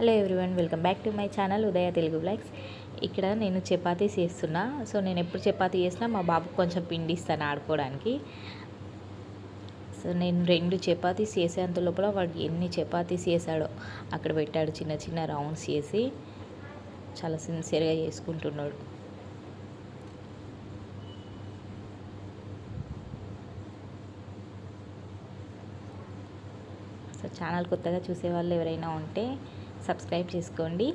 Hello everyone, welcome back to my channel Udaya Telugu vlogs. ఇక్కడ నేను చపాతీస్ చేస్తున్నా. సో నేను ఎప్పుడు చపాతీ చేసినా మా బాబుకు కొంచెం పిండి ఇస్తాను ఆడుకోవడానికి. సో నేను 2 చపాతీస్ చేసేంత లోపల వాడు ఎన్ని చపాతీస్ చేశాడో అక్కడ పెట్టాడు. చిన్న చిన్న రౌండ్స్ చేసి చాలా సిన్సియర్గా చేసుకుంటున్నాడు. సో ఛానల్ కొత్తగా చూసే వాళ్ళు ఎవరైనా ఉంటే సబ్స్క్రైబ్ చేసుకోండి.